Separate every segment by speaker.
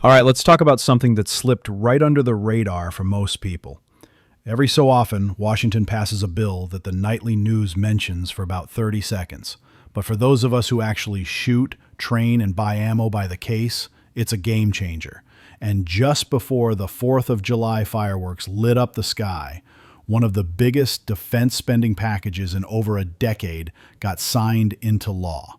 Speaker 1: All right, let's talk about something that slipped right under the radar for most people. Every so often, Washington passes a bill that the nightly news mentions for about 30 seconds. But for those of us who actually shoot, train, and buy ammo by the case, it's a game changer. And just before the 4th of July fireworks lit up the sky, one of the biggest defense spending packages in over a decade got signed into law.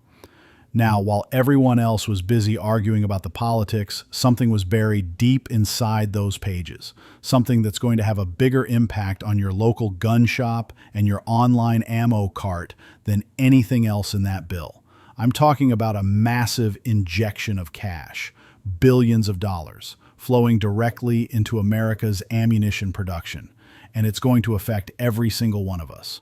Speaker 1: Now, while everyone else was busy arguing about the politics, something was buried deep inside those pages. Something that's going to have a bigger impact on your local gun shop and your online ammo cart than anything else in that bill. I'm talking about a massive injection of cash, billions of dollars, flowing directly into America's ammunition production. And it's going to affect every single one of us.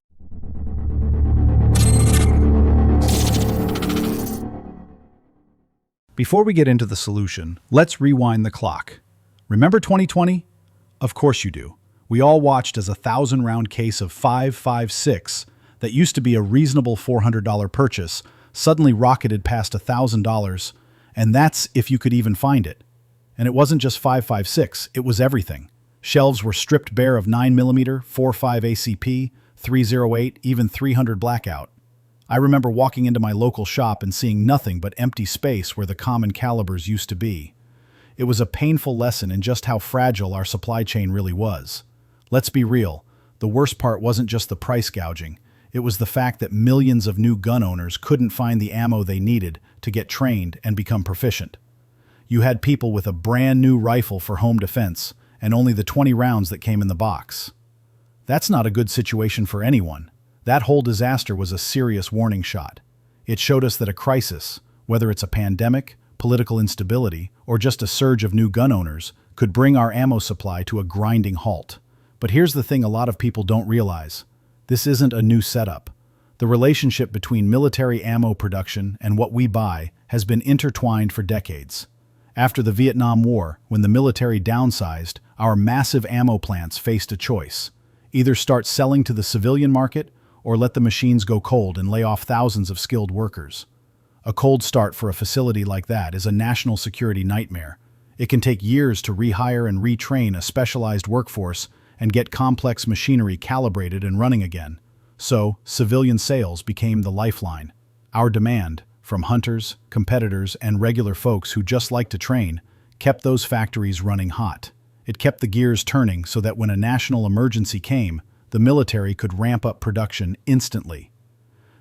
Speaker 1: Before we get into the solution, let's rewind the clock. Remember 2020? Of course you do. We all watched as a 1,000-round case of 5.56 that used to be a reasonable $400 purchase suddenly rocketed past $1,000, and that's if you could even find it. And it wasn't just 5.56, it was everything. Shelves were stripped bare of 9mm, 4.5 ACP, 308, even 300 blackout. I remember walking into my local shop and seeing nothing but empty space where the common calibers used to be. It was a painful lesson in just how fragile our supply chain really was. Let's be real, the worst part wasn't just the price gouging. It was the fact that millions of new gun owners couldn't find the ammo they needed to get trained and become proficient. You had people with a brand new rifle for home defense and only the 20 rounds that came in the box. That's not a good situation for anyone. That whole disaster was a serious warning shot. It showed us that a crisis, whether it's a pandemic, political instability, or just a surge of new gun owners, could bring our ammo supply to a grinding halt. But here's the thing a lot of people don't realize. This isn't a new setup. The relationship between military ammo production and what we buy has been intertwined for decades. After the Vietnam War, when the military downsized, our massive ammo plants faced a choice. Either start selling to the civilian market or let the machines go cold and lay off thousands of skilled workers. A cold start for a facility like that is a national security nightmare. It can take years to rehire and retrain a specialized workforce and get complex machinery calibrated and running again. So, civilian sales became the lifeline. Our demand, from hunters, competitors, and regular folks who just like to train, kept those factories running hot. It kept the gears turning so that when a national emergency came, the military could ramp up production instantly.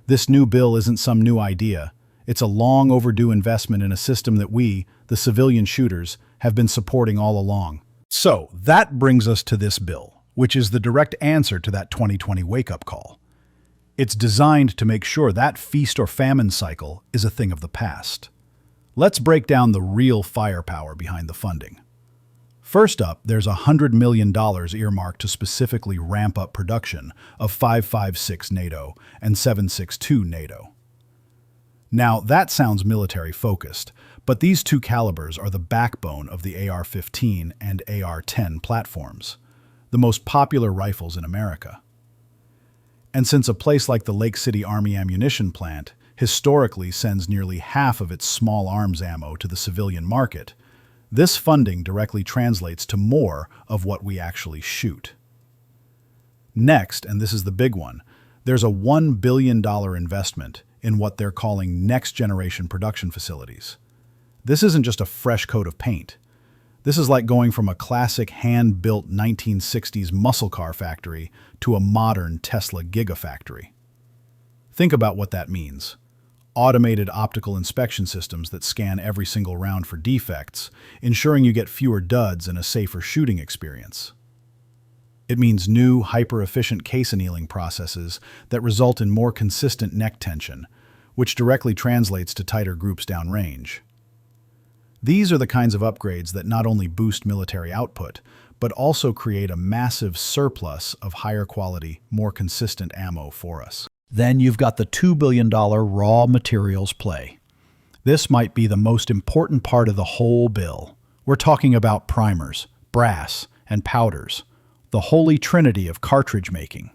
Speaker 1: This new bill isn't some new idea. It's a long overdue investment in a system that we, the civilian shooters, have been supporting all along. So, that brings us to this bill, which is the direct answer to that 2020 wake-up call. It's designed to make sure that feast or famine cycle is a thing of the past. Let's break down the real firepower behind the funding. First up, there's $100 million earmarked to specifically ramp up production of 5.56 NATO and 7.62 NATO. Now, that sounds military-focused, but these two calibers are the backbone of the AR-15 and AR-10 platforms, the most popular rifles in America. And since a place like the Lake City Army Ammunition Plant historically sends nearly half of its small arms ammo to the civilian market, this funding directly translates to more of what we actually shoot. Next, and this is the big one, there's a $1 billion investment in what they're calling next-generation production facilities. This isn't just a fresh coat of paint. This is like going from a classic hand-built 1960s muscle car factory to a modern Tesla gigafactory. Think about what that means. Automated optical inspection systems that scan every single round for defects, ensuring you get fewer duds and a safer shooting experience. It means new, hyper-efficient case annealing processes that result in more consistent neck tension, which directly translates to tighter groups downrange. These are the kinds of upgrades that not only boost military output, but also create a massive surplus of higher quality, more consistent ammo for us. Then you've got the $2 billion raw materials play. This might be the most important part of the whole bill. We're talking about primers, brass, and powders, the holy trinity of cartridge making.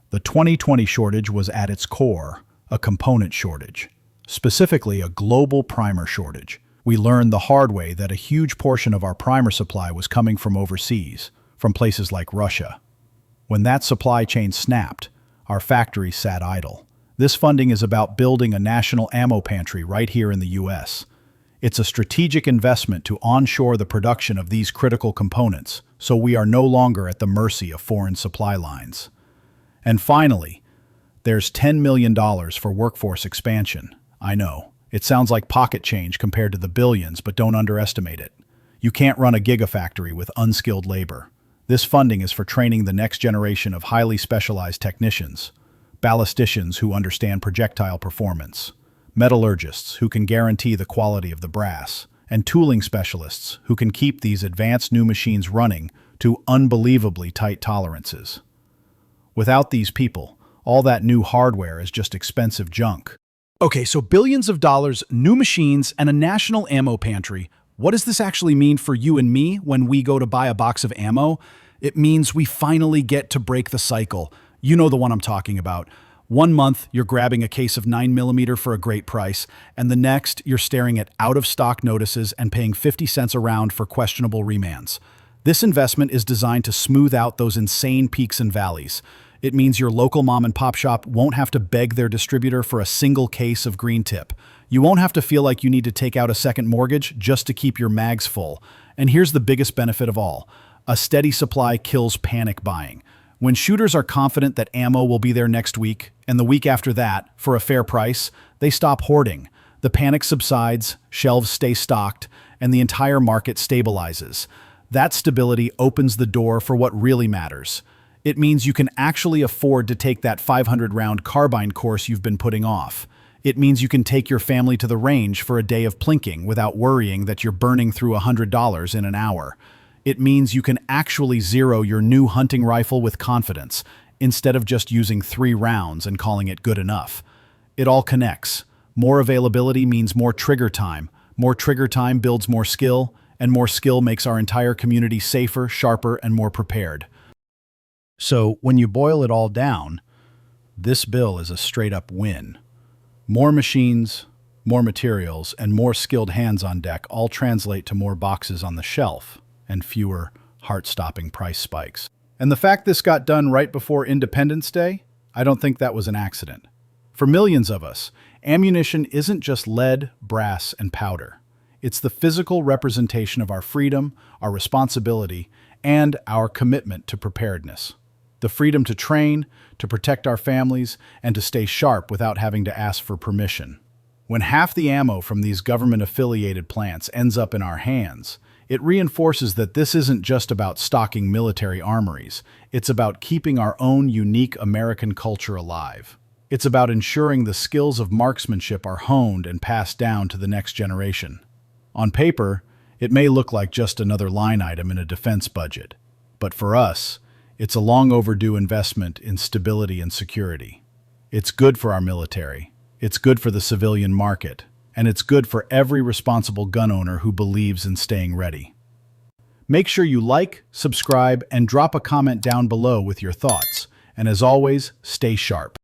Speaker 1: The 2020 shortage was at its core a component shortage, specifically a global primer shortage, We learned the hard way that a huge portion of our primer supply was coming from overseas, from places like Russia. When that supply chain snapped, our factories sat idle. This funding is about building a national ammo pantry right here in the U.S. It's a strategic investment to onshore the production of these critical components, so we are no longer at the mercy of foreign supply lines. And finally, there's $10 million for workforce expansion. I know, it sounds like pocket change compared to the billions, but don't underestimate it. You can't run a gigafactory with unskilled labor. This funding is for training the next generation of highly specialized technicians, ballisticians who understand projectile performance, metallurgists who can guarantee the quality of the brass, and tooling specialists who can keep these advanced new machines running to unbelievably tight tolerances. Without these people, all that new hardware is just expensive junk.
Speaker 2: Okay, so billions of dollars, new machines, and a national ammo pantry. What does this actually mean for you and me when we go to buy a box of ammo? It means we finally get to break the cycle. You know the one I'm talking about. 1 month, you're grabbing a case of 9mm for a great price, and the next, you're staring at out-of-stock notices and paying 50 cents a round for questionable remands. This investment is designed to smooth out those insane peaks and valleys. It means your local mom-and-pop shop won't have to beg their distributor for a single case of green tip. You won't have to feel like you need to take out a second mortgage just to keep your mags full. And here's the biggest benefit of all. A steady supply kills panic buying. When shooters are confident that ammo will be there next week, and the week after that, for a fair price, they stop hoarding. The panic subsides, shelves stay stocked, and the entire market stabilizes. That stability opens the door for what really matters. It means you can actually afford to take that 500-round carbine course you've been putting off. It means you can take your family to the range for a day of plinking without worrying that you're burning through $100 in an hour. It means you can actually zero your new hunting rifle with confidence, instead of just using 3 rounds and calling it good enough. It all connects. More availability means more trigger time. More trigger time builds more skill, and more skill makes our entire community safer, sharper, and more prepared. So, when you boil it all down, this bill is a straight-up win. More machines, more materials, and more skilled hands on deck all translate to more boxes on the shelf and fewer heart-stopping price spikes. And the fact this got done right before Independence Day, I don't think that was an accident. For millions of us, ammunition isn't just lead, brass, and powder. It's the physical representation of our freedom, our responsibility, and our commitment to preparedness. The freedom to train, to protect our families, and to stay sharp without having to ask for permission. When half the ammo from these government-affiliated plants ends up in our hands, it reinforces that this isn't just about stocking military armories. It's about keeping our own unique American culture alive. It's about ensuring the skills of marksmanship are honed and passed down to the next generation. On paper, it may look like just another line item in a defense budget, but for us, it's a long overdue investment in stability and security. It's good for our military, it's good for the civilian market, and it's good for every responsible gun owner who believes in staying ready. Make sure you like, subscribe, and drop a comment down below with your thoughts. And as always, stay sharp.